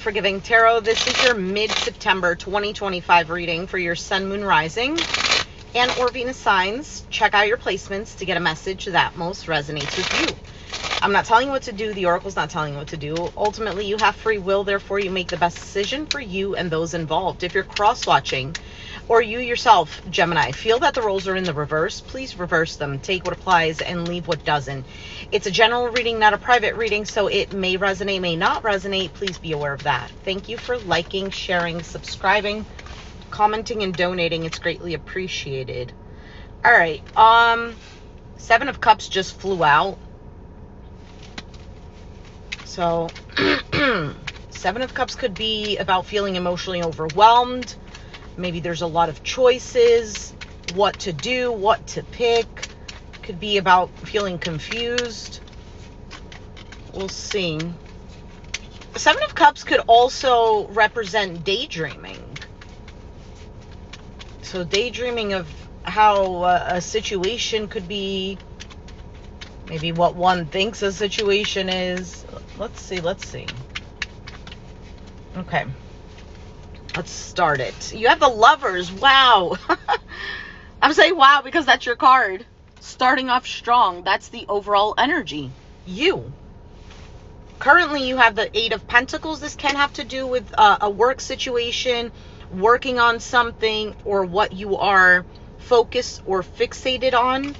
Forgiving Tarot. This is your mid-September 2025 reading for your Sun, Moon, Rising, and or Venus signs. Check out your placements to get a message that most resonates with you. I'm not telling you what to do. The Oracle's not telling you what to do. Ultimately, you have free will. Therefore, you make the best decision for you and those involved. If you're cross-watching, or you yourself, Gemini, feel that the roles are in the reverse, please reverse them. Take what applies and leave what doesn't. It's a general reading, not a private reading, so it may resonate, may not resonate. Please be aware of that. Thank you for liking, sharing, subscribing, commenting, and donating. It's greatly appreciated. All right. Seven of Cups just flew out. So, Seven of Cups could be about feeling emotionally overwhelmed. Maybe there's a lot of choices, what to do, what to pick. Could be about feeling confused. We'll see. Seven of Cups could also represent daydreaming. So daydreaming of how a situation could be, maybe what one thinks a situation is. Let's see. Okay. Let's start it. You have the Lovers. Wow. I'm saying wow because that's your card. Starting off strong. That's the overall energy. You. Currently, you have the Eight of Pentacles. This can have to do with a work situation, working on something, or what you are focused or fixated on.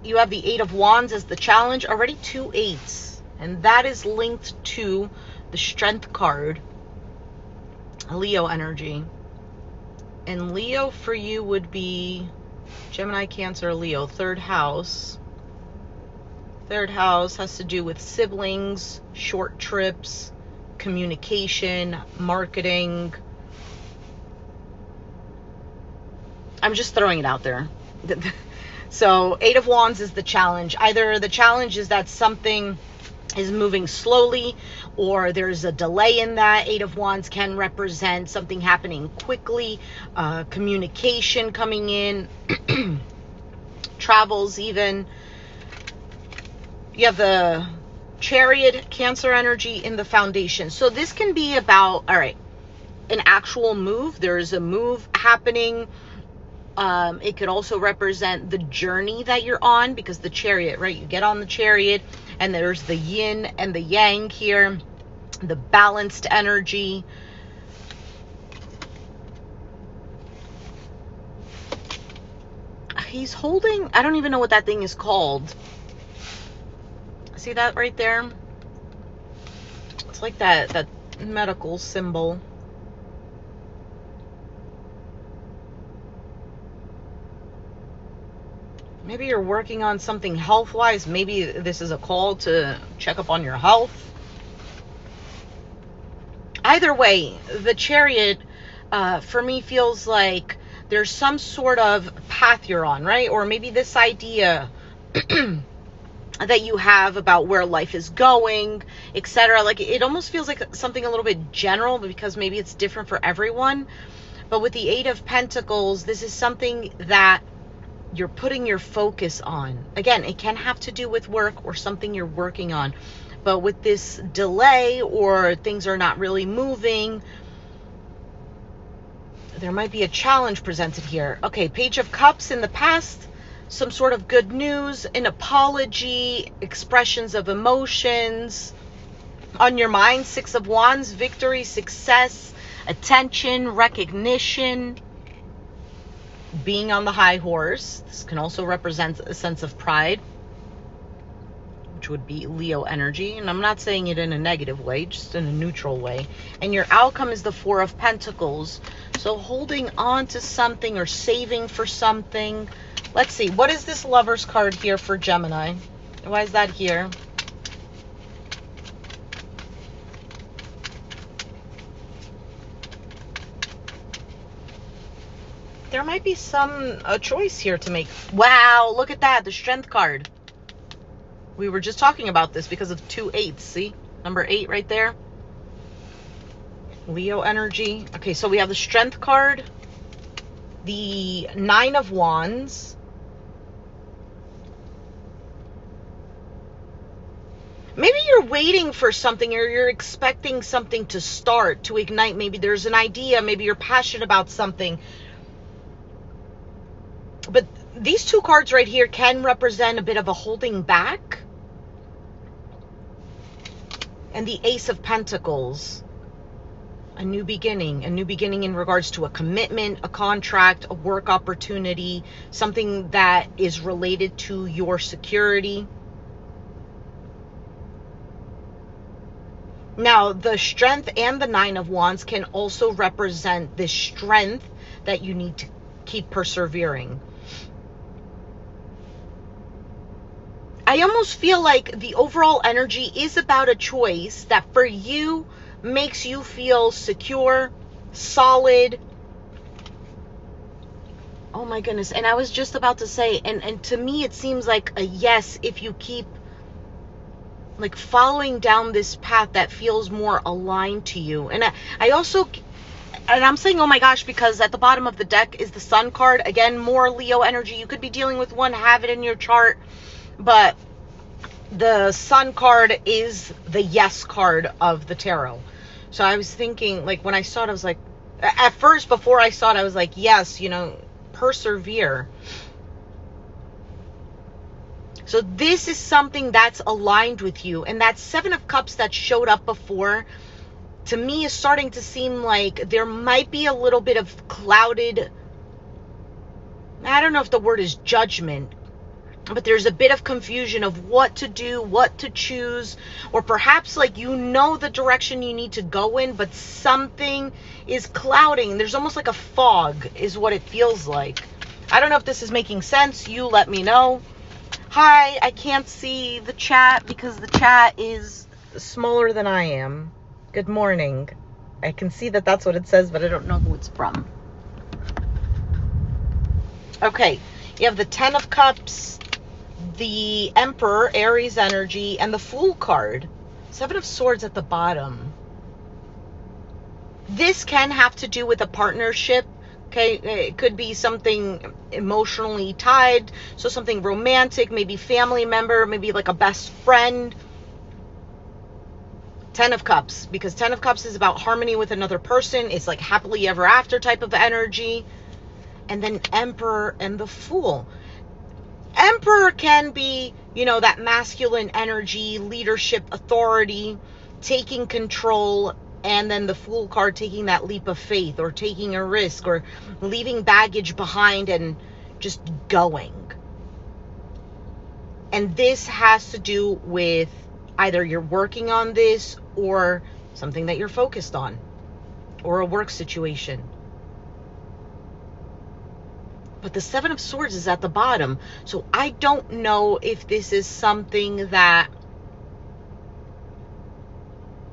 You have the Eight of Wands as the challenge. Already 2 eights. And that is linked to the Strength card. Leo energy. And Leo for you would be Gemini, Cancer, Leo. Third house. Third house has to do with siblings, short trips, communication, marketing. I'm just throwing it out there. So, Eight of Wands is the challenge. Either the challenge is that something is moving slowly, or there's a delay in that. Eight of Wands can represent something happening quickly, communication coming in, travels even. You have the Chariot, Cancer energy in the foundation. So this can be about, all right, an actual move. There's a move happening. It could also represent the journey that you're on, because the Chariot, right? You get on the Chariot and there's the yin and the yang here, the balanced energy. He's holding, I don't even know what that thing is called. See that right there? It's like that medical symbol. Maybe you're working on something health-wise. Maybe this is a call to check up on your health. Either way, the Chariot, for me, feels like there's some sort of path you're on, right? Or maybe this idea that you have about where life is going, etc. Like, it almost feels like something a little bit general, because maybe it's different for everyone. But with the Eight of Pentacles, this is something that you're putting your focus on. Again, it can have to do with work or something you're working on. But with this delay, or things are not really moving, there might be a challenge presented here. Okay, Page of Cups in the past, some sort of good news, an apology, expressions of emotions. On your mind, Six of Wands, victory, success, attention, recognition, being on the high horse. This can also represent a sense of pride, which would be Leo energy. And I'm not saying it in a negative way, just in a neutral way. And your outcome is the Four of Pentacles. So holding on to something or saving for something. Let's see. What is this Lover's card here for Gemini? Why is that here? There might be a choice here to make. Wow, look at that. The Strength card. We were just talking about this because of 2 eights. See? Number 8 right there. Leo energy. Okay, so we have the Strength card. The Nine of Wands. Maybe you're waiting for something, or you're expecting something to start, to ignite. Maybe there's an idea, maybe you're passionate about something. But these two cards right here can represent a bit of a holding back. And the Ace of Pentacles, a new beginning in regards to a commitment, a contract, a work opportunity, something that is related to your security. Now, the Strength and the Nine of Wands can also represent the strength that you need to keep persevering. I almost feel like the overall energy is about a choice that for you makes you feel secure, solid. Oh my goodness. And I was just about to say, and to me it seems like a yes if you keep like following down this path that feels more aligned to you. And I also, and I'm saying oh my gosh because at the bottom of the deck is the Sun card. Again, more Leo energy. You could be dealing with one, have it in your chart. But the Sun card is the yes card of the tarot. So I was thinking, like, when I saw it, I was like, at first, before I saw it, I was like, yes, you know, persevere. So this is something that's aligned with you. And that Seven of Cups that showed up before, to me, is starting to seem like there might be a little bit of clouded, I don't know if the word is judgment, but there's a bit of confusion of what to do, what to choose, or perhaps like you know the direction you need to go in, but something is clouding. There's almost like a fog is what it feels like. I don't know if this is making sense. You let me know. Hi, I can't see the chat because the chat is smaller than I am. Good morning. I can see that that's what it says, but I don't know who it's from. Okay, you have the Ten of Cups, the Emperor, Aries energy, and the Fool card. Seven of Swords at the bottom. This can have to do with a partnership. Okay, it could be something emotionally tied, so something romantic, maybe family member, maybe like a best friend. Ten of Cups, because Ten of Cups is about harmony with another person. It's like happily ever after type of energy. And then Emperor and the Fool. Emperor can be, you know, that masculine energy, leadership, authority, taking control. And then the Fool card, taking that leap of faith or taking a risk or leaving baggage behind and just going. And this has to do with either you're working on this or something that you're focused on or a work situation. But the Seven of Swords is at the bottom. So I don't know if this is something that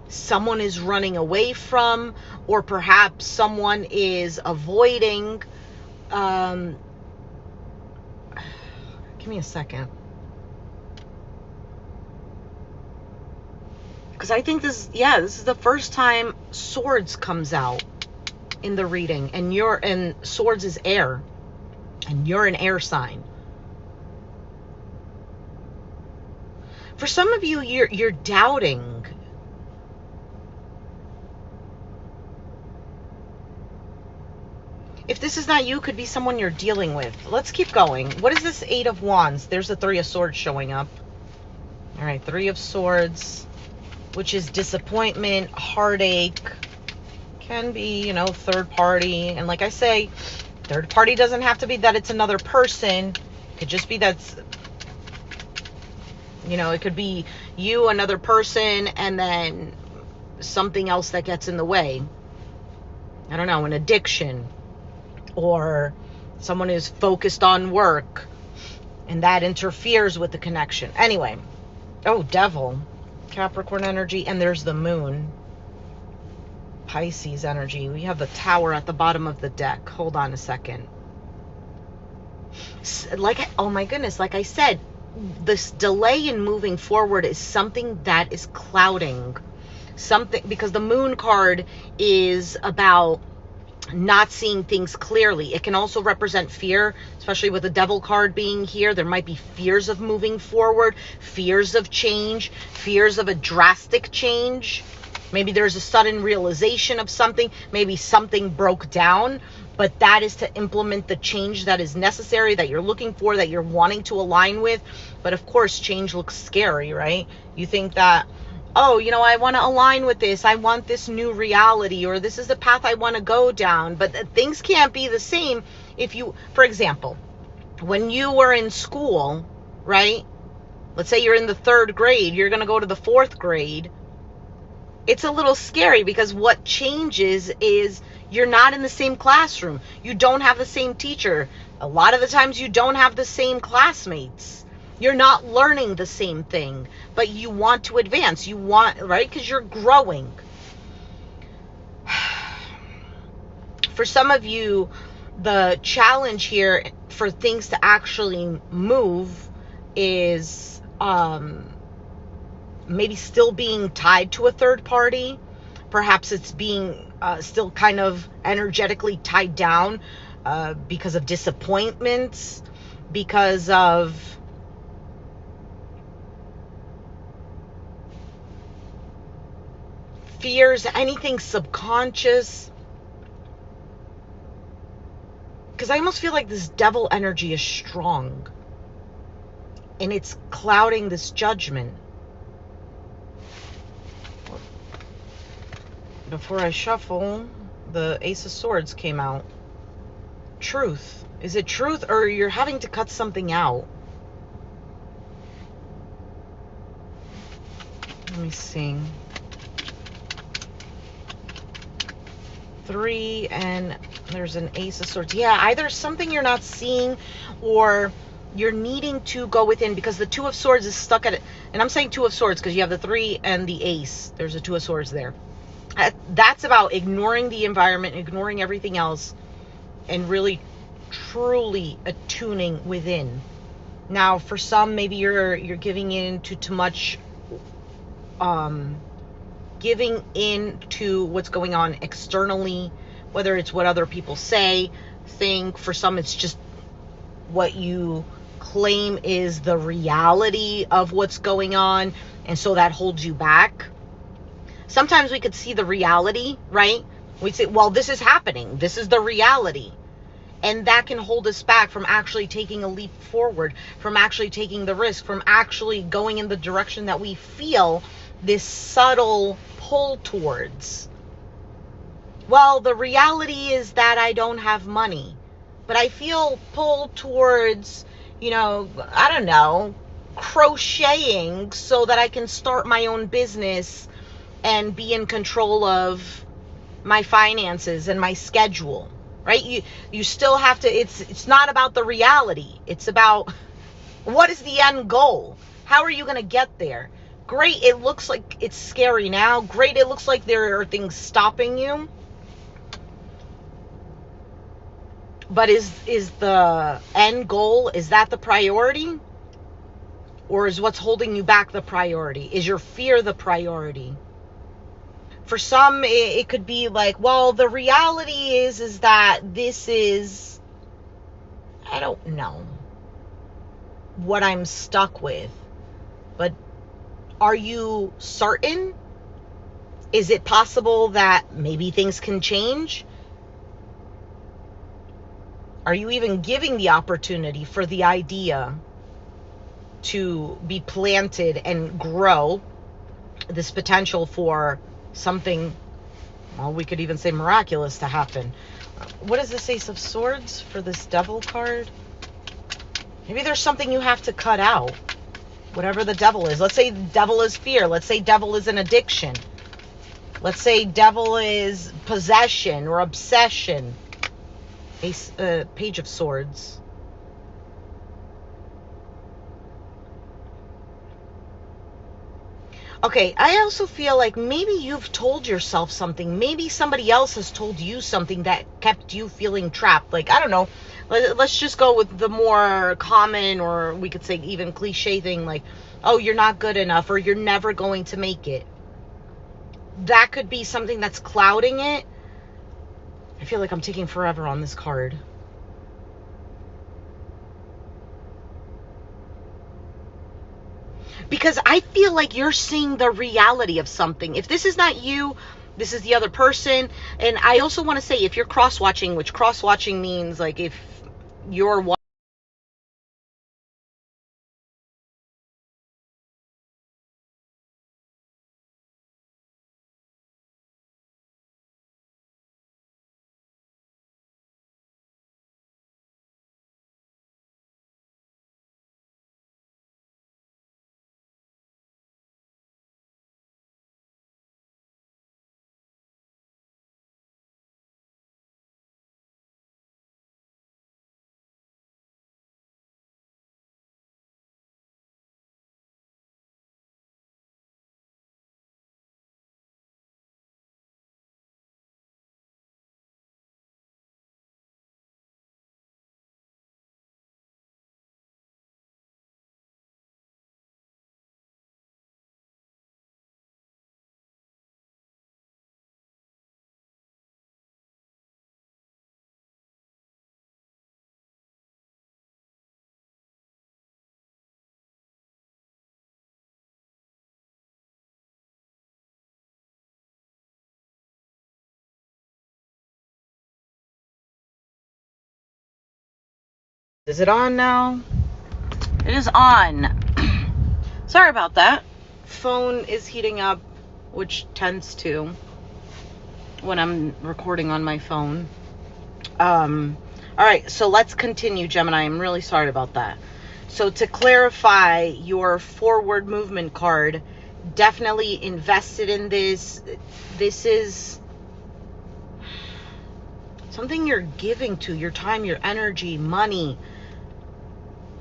someone is running away from, or perhaps someone is avoiding. Give me a second. Because I think this is the first time Swords comes out in the reading. And Swords is air. And you're an air sign. For some of you, you're doubting. If this is not you, could be someone you're dealing with. Let's keep going. What is this Eight of Wands? There's the Three of Swords showing up. All right, Three of Swords, which is disappointment, heartache. Can be, you know, third party. And like I say, third party doesn't have to be that it's another person. It could just be that's, you know, it could be you, another person, and then something else that gets in the way. I don't know, an addiction. Or someone is focused on work and that interferes with the connection. Anyway. Oh, Devil. Capricorn energy. And there's the Moon. Pisces energy. We have the Tower at the bottom of the deck. Hold on a second. Oh my goodness, like I said, this delay in moving forward is something that is clouding something, because the Moon card is about not seeing things clearly. It can also represent fear, especially with the devil card being here. There might be fears of moving forward, fears of change, fears of a drastic change. Maybe there's a sudden realization of something. Maybe something broke down, but that is to implement the change that is necessary, that you're looking for, that you're wanting to align with. But of course, change looks scary, right? You think that, oh, I want to align with this. I want this new reality, or this is the path I want to go down. But things can't be the same if you, for example, when you were in school, right? Let's say you're in the 3rd grade, you're going to go to the 4th grade. It's a little scary because what changes is you're not in the same classroom. You don't have the same teacher. A lot of the times you don't have the same classmates. You're not learning the same thing, but you want to advance. You want, right? Because you're growing. For some of you, the challenge here for things to actually move is maybe still being tied to a third party. Perhaps it's being still kind of energetically tied down because of disappointments, because of fears, anything subconscious. Because I almost feel like this devil energy is strong and it's clouding this judgment. Before I shuffle, the Ace of Swords came out. Truth. Is it truth, or you're having to cut something out? Let me see. 3, and there's an Ace of Swords. Yeah, either something you're not seeing, or you're needing to go within, because the 2 of Swords is stuck at it. And I'm saying 2 of Swords because you have the 3 and the Ace. There's a 2 of Swords there. That's about ignoring the environment, ignoring everything else, and really truly attuning within. Now, for some, maybe you're giving in to too much, giving in to what's going on externally, whether it's what other people say, think. For some, it's just what you claim is the reality of what's going on, and so that holds you back. Sometimes we could see the reality, right? We say, well, this is happening. This is the reality. And that can hold us back from actually taking a leap forward, from actually taking the risk, from actually going in the direction that we feel this subtle pull towards. Well, the reality is that I don't have money, but I feel pulled towards, I don't know, crocheting so that I can start my own business and be in control of my finances and my schedule, right? You still have to, it's not about the reality. It's about what is the end goal? How are you going to get there? Great, it looks like it's scary now. Great, it looks like there are things stopping you. But is the end goal, is that the priority? Or is what's holding you back the priority? Is your fear the priority? For some, it could be like, well, the reality is that this is, I don't know what I'm stuck with. But are you certain? Is it possible that maybe things can change? Are you even giving the opportunity for the idea to be planted and grow this potential for something, well, we could even say miraculous to happen? What is this Ace of Swords for this Devil card? Maybe there's something you have to cut out. Whatever the devil is. Let's say devil is fear. Let's say devil is an addiction. Let's say devil is possession or obsession. Page of Swords. Okay, I also feel like maybe you've told yourself something. Maybe somebody else has told you something that kept you feeling trapped. Like, I don't know. Let's just go with the more common, or we could say even cliche thing, like, oh, you're not good enough, or you're never going to make it. That could be something that's clouding it. I feel like I'm taking forever on this card. Because I feel like you're seeing the reality of something. If this is not you, this is the other person. And I also want to say, if you're cross-watching, which cross-watching means like if you're watching, is it on now? It is on. Sorry about that. Phone is heating up, which tends to when I'm recording on my phone. All right, so let's continue, Gemini. I'm really sorry about that. So to clarify, your forward movement card, definitely invested in this. This is something you're giving to, your time, your energy, money.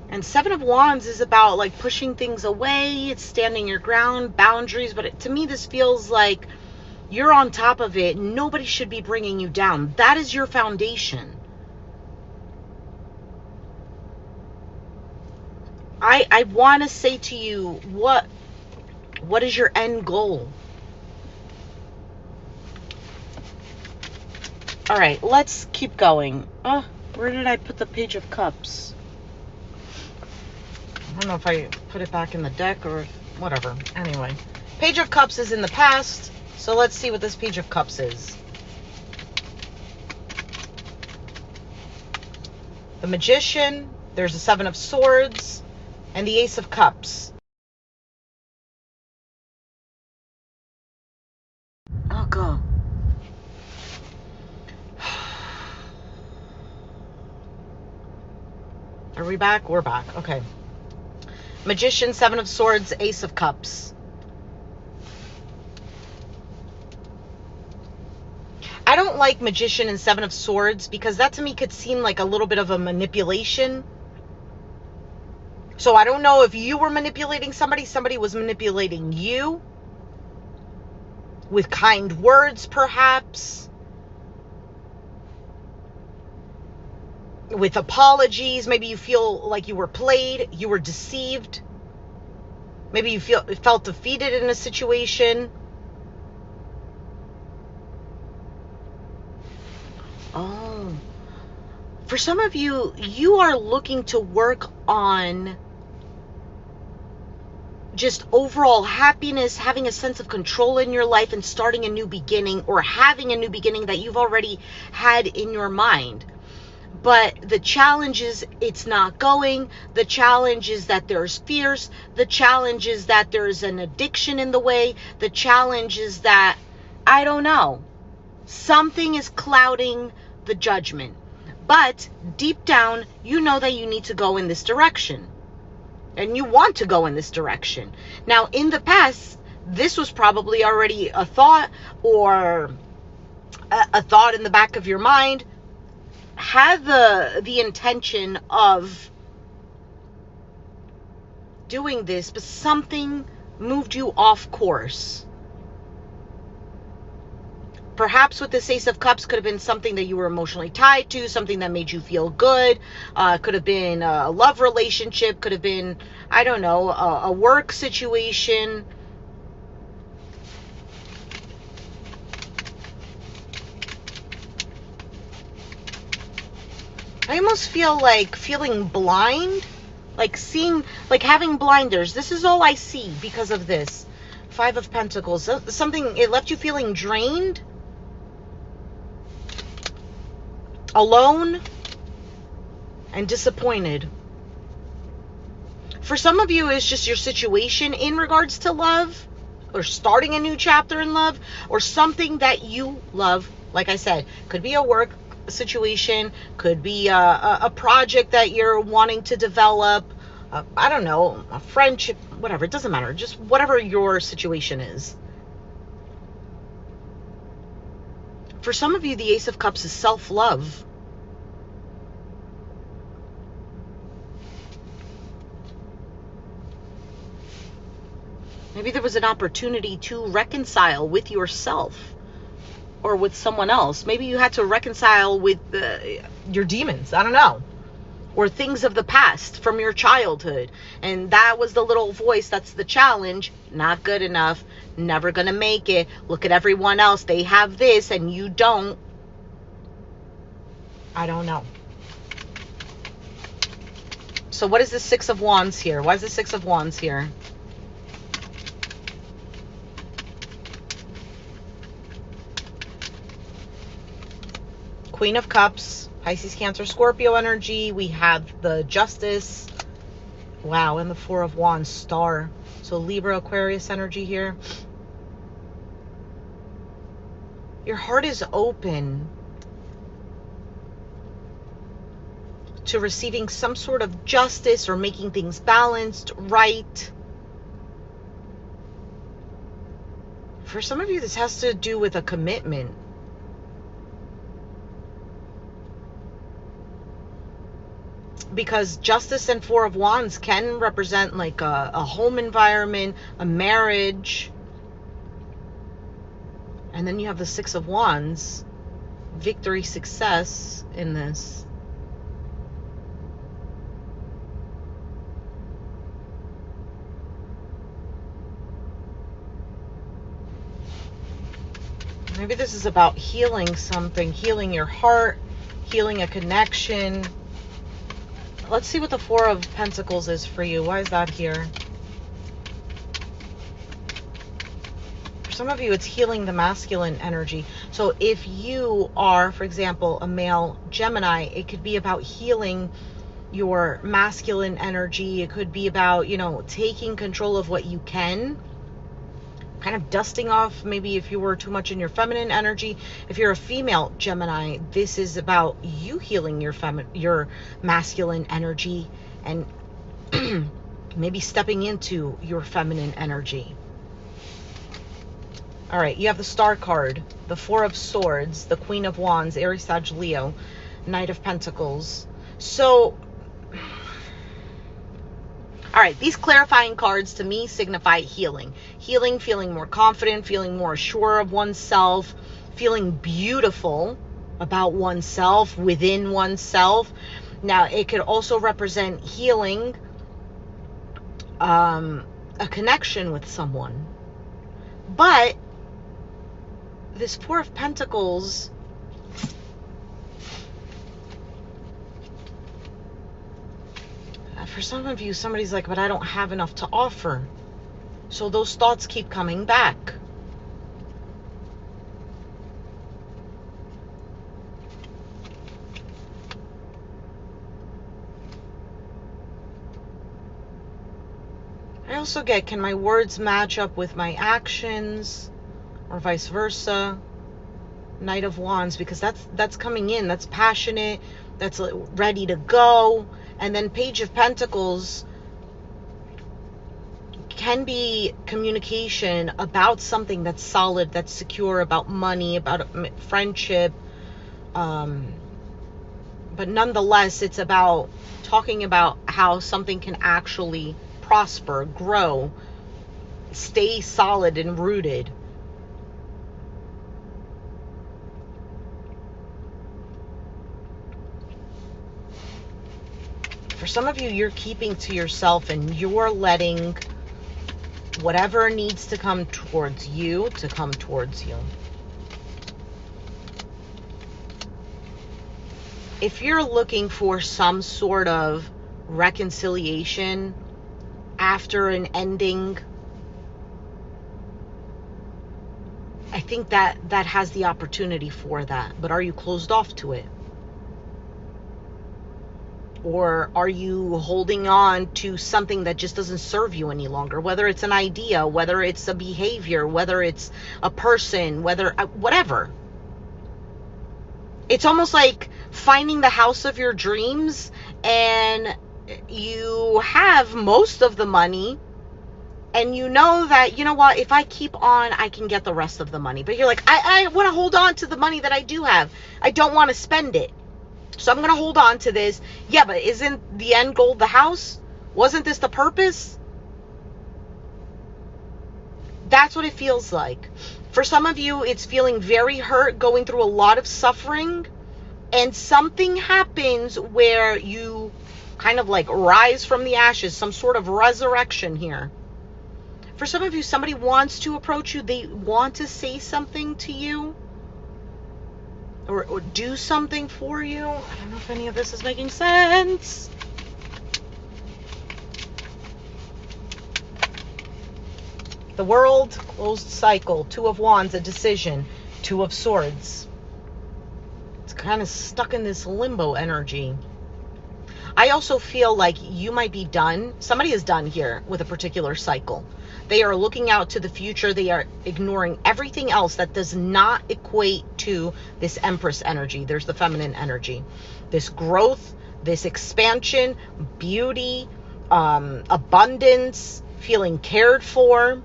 And Seven of Wands is about like pushing things away. It's standing your ground, boundaries. But to me, this feels like you're on top of it. Nobody should be bringing you down. That is your foundation. I want to say to you, what is your end goal? All right, let's keep going. Oh, where did I put the Page of Cups? I don't know if I put it back in the deck or whatever. Anyway, Page of Cups is in the past. So let's see what this Page of Cups is. The Magician. There's the Seven of Swords. And the Ace of Cups. Oh, God. Are we back? We're back. Okay. Magician, Seven of Swords, Ace of Cups. I don't like Magician and Seven of Swords because that to me could seem like a little bit of a manipulation. So I don't know if you were manipulating somebody. Somebody was manipulating you. With kind words, perhaps. With apologies. Maybe you feel like you were played. You were deceived. Maybe you felt defeated in a situation. Oh. For some of you, you are looking to work on just overall happiness, having a sense of control in your life and starting a new beginning, or having a new beginning that you've already had in your mind. But the challenge is it's not going. The challenge is that there's fears. The challenge is that there's an addiction in the way. The challenge is that, I don't know, something is clouding the judgment. But deep down, you know that you need to go in this direction. And you want to go in this direction. Now, in the past, this was probably already a thought, or a thought in the back of your mind. Had the intention of doing this, but something moved you off course. Perhaps with this Ace of Cups could have been something that you were emotionally tied to, something that made you feel good. Could have been a love relationship, could have been, I don't know, a work situation. I almost feel like feeling blind, like seeing, like having blinders. This is all I see because of this. 5 of Pentacles. Something, it left you feeling drained, alone, and disappointed. For some of you, it's just your situation in regards to love, or starting a new chapter in love, or something that you love. Like I said, could be a work situation, could be a project that you're wanting to develop, I don't know, a friendship, whatever, it doesn't matter, just whatever your situation is. For some of you, the Ace of Cups is self-love. Maybe there was an opportunity to reconcile with yourself or with someone else. Maybe you had to reconcile with your demons, I don't know, or things of the past from your childhood, and that was the little voice that's the challenge. Not good enough, never gonna make it, look at everyone else, they have this and you don't. I don't know. So what is the 6 of Wands here? Why is the 6 of Wands here? Queen of Cups, Pisces, Cancer, Scorpio energy. We have the Justice. Wow, and the 4 of Wands, Star. So Libra, Aquarius energy here. Your heart is open to receiving some sort of justice or making things balanced, right. For some of you, this has to do with a commitment. Because Justice and 4 of Wands can represent like a home environment, a marriage. And then you have the 6 of Wands, victory, success in this. Maybe this is about healing something, healing your heart, healing a connection. Let's see what the 4 of Pentacles is for you. Why is that here? For some of you, it's healing the masculine energy. So if you are, for example, a male Gemini, it could be about healing your masculine energy. It could be about, you know, taking control of what you can. Kind of dusting off maybe if you were too much in your feminine energy. If you're a female Gemini, this is about you healing your masculine energy and maybe stepping into your feminine energy. All right, you have the Star card, the 4 of Swords, the Queen of Wands, Aries, Sag, Leo, Knight of Pentacles. So all right, these clarifying cards to me signify healing. Healing, feeling more confident, feeling more sure of oneself, feeling beautiful about oneself, within oneself. Now, it could also represent healing, a connection with someone. But this 4 of Pentacles, for some of you, somebody's like, but I don't have enough to offer. So those thoughts keep coming back. I also get, can my words match up with my actions, or vice versa? Knight of Wands, because that's coming in, that's passionate, that's ready to go. And then Page of Pentacles can be communication about something that's solid, that's secure, about money, about friendship. But nonetheless, it's about talking about how something can actually prosper, grow, stay solid and rooted. For some of you, you're keeping to yourself and you're letting whatever needs to come towards you to come towards you. if you're looking for some sort of reconciliation after an ending, I think that has the opportunity for that. But are you closed off to it? Or are you holding on to something that just doesn't serve you any longer? Whether it's an idea, whether it's a behavior, whether it's a person, whatever. It's almost like finding the house of your dreams, and you have most of the money, and you know that, you know what, if I keep on, I can get the rest of the money. But you're like, I want to hold on to the money that I do have. I don't want to spend it. So I'm going to hold on to this. Yeah, but isn't the end goal the house? Wasn't this the purpose? That's what it feels like. For some of you, it's feeling very hurt, going through a lot of suffering, and something happens where you kind of like rise from the ashes, some sort of resurrection here. For some of you, somebody wants to approach you. They want to say something to you. Or do something for you. I don't know if any of this is making sense. The World, closed cycle. 2 of Wands, a decision. 2 of Swords. It's kind of stuck in this limbo energy. I also feel like you might be done. Somebody is done here with a particular cycle. They are looking out to the future. They are ignoring everything else that does not equate to this Empress energy. There's the feminine energy. This growth, this expansion, beauty, abundance, feeling cared for.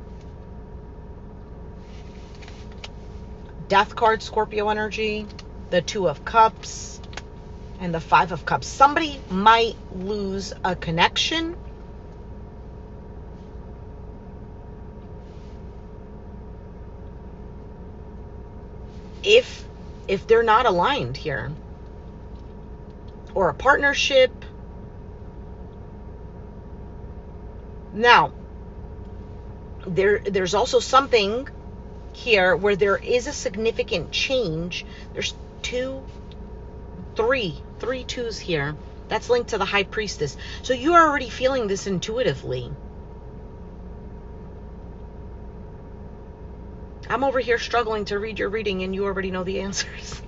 Death card, Scorpio energy. The 2 of Cups and the 5 of Cups. Somebody might lose a connection. If they're not aligned here, or a partnership. Now, there's also something here where there is a significant change. There's 3 twos here. That's linked to the High Priestess. So you are already feeling this intuitively. I'm over here struggling to read your reading, and you already know the answers.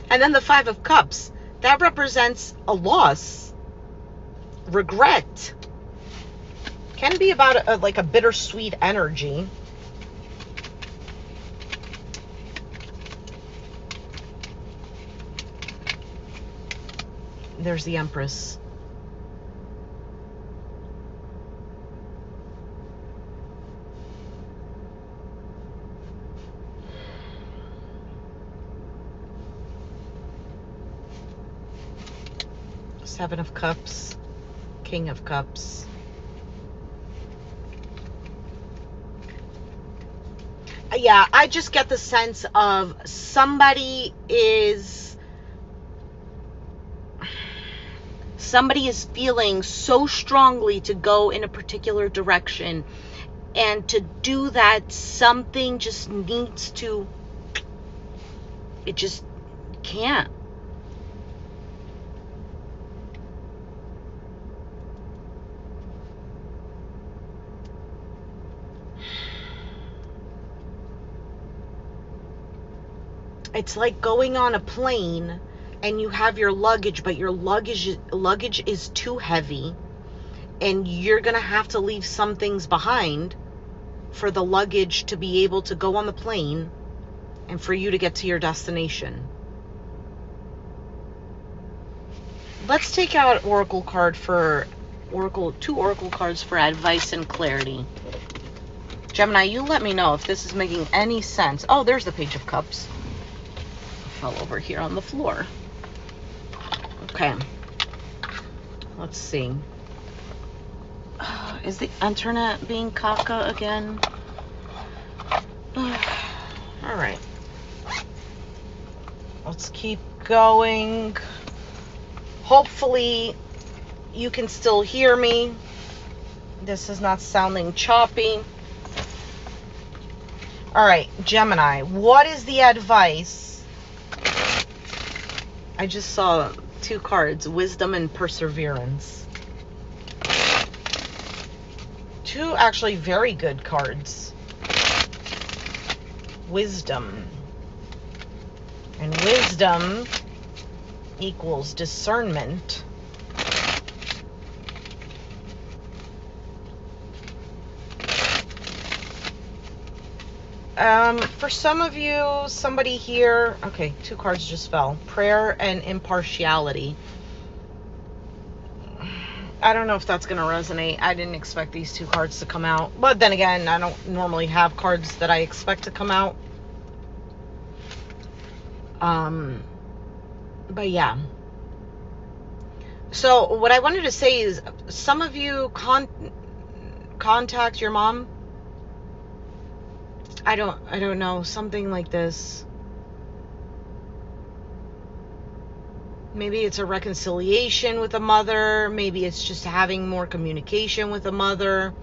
And then the 5 of Cups. That represents a loss, regret. Can be about like a bittersweet energy. There's the Empress. Seven of Cups, King of Cups. Yeah, I just get the sense of somebody is feeling so strongly to go in a particular direction, and to do that, something just needs to, it just can't. It's like going on a plane and you have your luggage, but your luggage is too heavy, and you're going to have to leave some things behind for the luggage to be able to go on the plane and for you to get to your destination. Let's take out two oracle cards for advice and clarity. Gemini, you let me know if this is making any sense. Oh, there's the Page of Cups. Fell over here on the floor. Okay. Let's see. Is the internet being caca again? All right. Let's keep going. Hopefully you can still hear me. This is not sounding choppy. All right, Gemini, what is the advice I just saw 2 cards, wisdom and perseverance. 2 actually very good cards. Wisdom. And wisdom equals discernment. For some of you, somebody here, okay, 2 cards just fell. Prayer and impartiality. I don't know if that's going to resonate. I didn't expect these 2 cards to come out. But then again, I don't normally have cards that I expect to come out. But yeah. So what I wanted to say is, some of you contact your mom. I don't know, something like this. Maybe it's a reconciliation with a mother. Maybe it's just having more communication with a mother.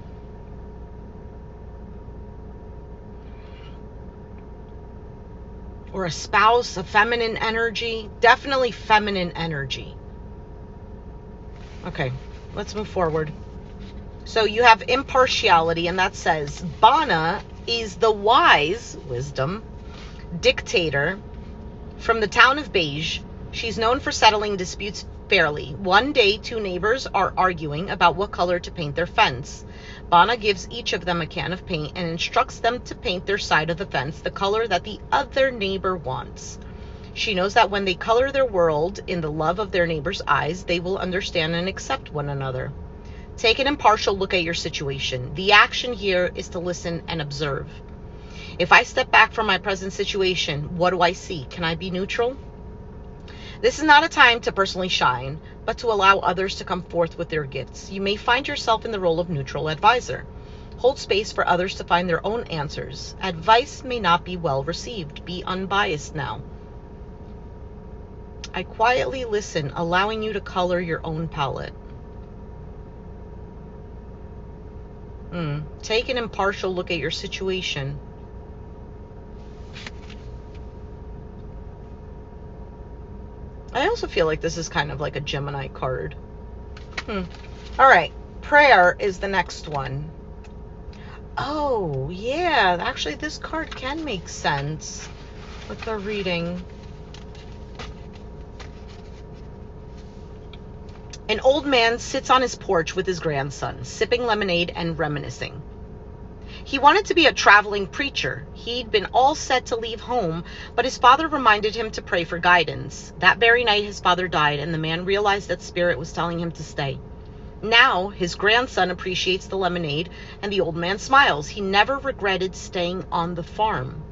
Or a spouse, a feminine energy. Definitely feminine energy. Okay, let's move forward. So you have impartiality, and that says, Bana is the wise, wisdom, dictator from the town of Beige. She's known for settling disputes fairly. One day, 2 neighbors are arguing about what color to paint their fence. Bana gives each of them a can of paint and instructs them to paint their side of the fence the color that the other neighbor wants. She knows that when they color their world in the love of their neighbor's eyes, they will understand and accept one another. Take an impartial look at your situation. The action here is to listen and observe. If I step back from my present situation, what do I see? Can I be neutral? This is not a time to personally shine, but to allow others to come forth with their gifts. You may find yourself in the role of neutral advisor. Hold space for others to find their own answers. Advice may not be well received. Be unbiased now. I quietly listen, allowing you to color your own palette. Take an impartial look at your situation. I also feel like this is kind of like a Gemini card. All right. Prayer is the next one. Oh, yeah. Actually, this card can make sense with the reading. An old man sits on his porch with his grandson, sipping lemonade and reminiscing. He wanted to be a traveling preacher. He'd been all set to leave home, but his father reminded him to pray for guidance. That very night, his father died, and the man realized that Spirit was telling him to stay. Now, his grandson appreciates the lemonade, and the old man smiles. He never regretted staying on the farm.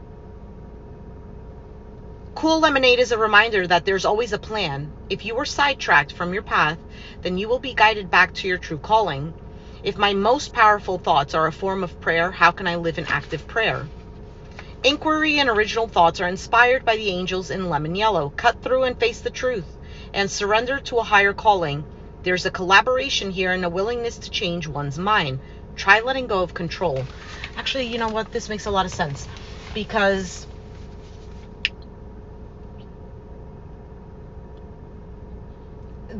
Cool lemonade is a reminder that there's always a plan. If you were sidetracked from your path, then you will be guided back to your true calling. If my most powerful thoughts are a form of prayer, how can I live in active prayer? Inquiry and original thoughts are inspired by the angels in lemon yellow. Cut through and face the truth and surrender to a higher calling. There's a collaboration here and a willingness to change one's mind. Try letting go of control. Actually, you know what? This makes a lot of sense, because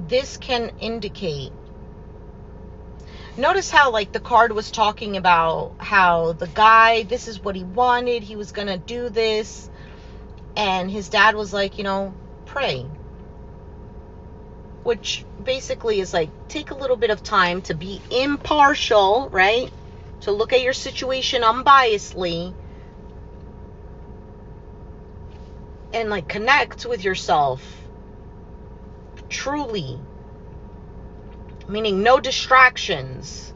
this can indicate, notice how like the card was talking about how the guy, this is what he wanted, he was gonna do this, and his dad was like, you know, pray, which basically is like, take a little bit of time to be impartial, right? To look at your situation unbiasedly and like connect with yourself truly, meaning no distractions.